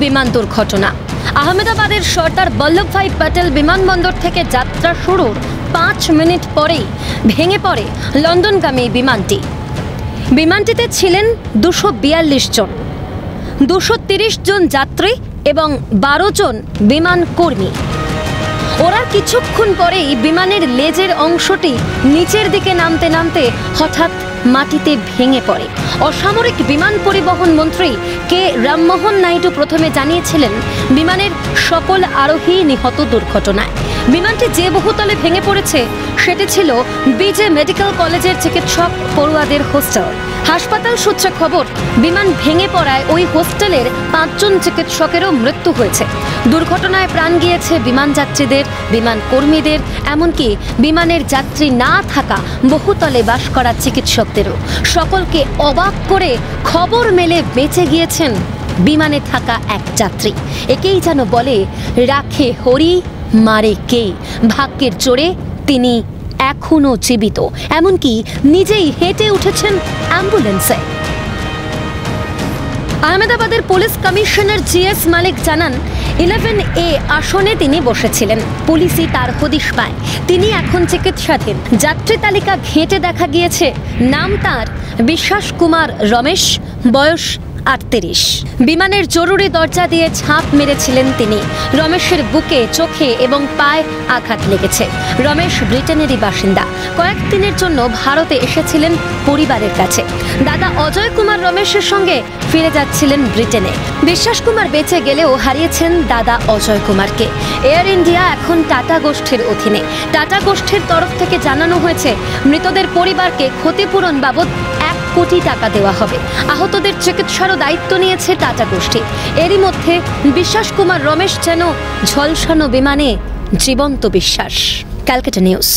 বিমান দুর্ঘটনা। আহমেদাবাদের সর্দার বল্লভভাই প্যাটেল বিমানবন্দর থেকে যাত্রা শুরুর 5 মিনিট পরেই ভেঙে পড়ে লন্ডনগামী বিমানটি। বিমানটিতে ছিলেন 242 জন, 230 জন যাত্রী এবং 12 জন বিমান কর্মী। ওরা কিছুক্ষণ পরেই বিমানের লেজের অংশটি নিচের দিকে নামতে নামতে হঠাৎ মাটিতে ভেঙে পড়ে। অসামরিক বিমান পরিবহন মন্ত্রী কে রামমোহন নাইডু প্রথমে জানিয়েছিলেন বিমানের সকল আরোহী নিহত দুর্ঘটনায়। বিমানটি যে বহুতলে ভেঙে পড়েছে সেটি ছিল বিজে মেডিকেল কলেজের চিকিৎসক পড়ুয়াদের হোস্টেল। হাসপাতাল সূত্রে খবর, বিমান ভেঙে পড়ায় ওই হোস্টেলের 5 জন চিকিৎসকেরও মৃত্যু হয়েছে। দুর্ঘটনায় প্রাণ গিয়েছে বিমান যাত্রীদের, বিমান কর্মীদের, এমনকি বিমানের যাত্রী না থাকা বহুতলে বাস করা চিকিৎসকদেরও। সকলকে অবাক করে খবর মেলে বেঁচে গিয়েছেন বিমানে থাকা এক যাত্রী। একেই যেন বলে, রাখে হরি মারে কে। ভাগ্যের জোরে তিনি এখনো জীবিত, এমনকি নিজেই হেঁটে উঠেছেন অ্যাম্বুলেন্সে। আহমেদাবাদের পুলিশ কমিশনার জিএস মালিক জানান, 11A আসনে তিনি বসেছিলেন। পুলিশই তার হদিশ পায়, তিনি এখন চিকিৎসাধীন। যাত্রী তালিকা ঘেঁটে দেখা গিয়েছে, নাম তার বিশ্বাস কুমার রমেশ, বয়স 38। বিমানের জরুরি দরজা দিয়ে ঝাঁপ মেরেছিলেন তিনি। রমেশের বুকে, চোখে এবং পায়ে আঘাত লেগেছে। রমেশ ব্রিটেনেরই বাসিন্দা। কয়েকদিনের জন্য ভারতে এসেছিলেন পরিবারের কাছে। দাদা অজয় কুমার রমেশের সঙ্গে ফিরে যাচ্ছিলেন ব্রিটেনে। বিশ্বাস কুমার বেঁচে গেলেও হারিয়েছেন দাদা অজয় কুমারকে। এয়ার ইন্ডিয়া এখন টাটা গোষ্ঠীর অধীনে। টাটা গোষ্ঠীর তরফ থেকে জানানো হয়েছে, মৃতদের পরিবারকে ক্ষতিপূরণ বাবদ 1 কোটি টাকা দেওয়া হবে। আহতদের চিকিৎসারও দায়িত্ব নিয়েছে টাটা গোষ্ঠী। এরই মধ্যে বিশ্বাস কুমার রমেশ যেন ঝলসানো বিমানে জীবন্ত বিশ্বাস। ক্যালকাটা নিউজ।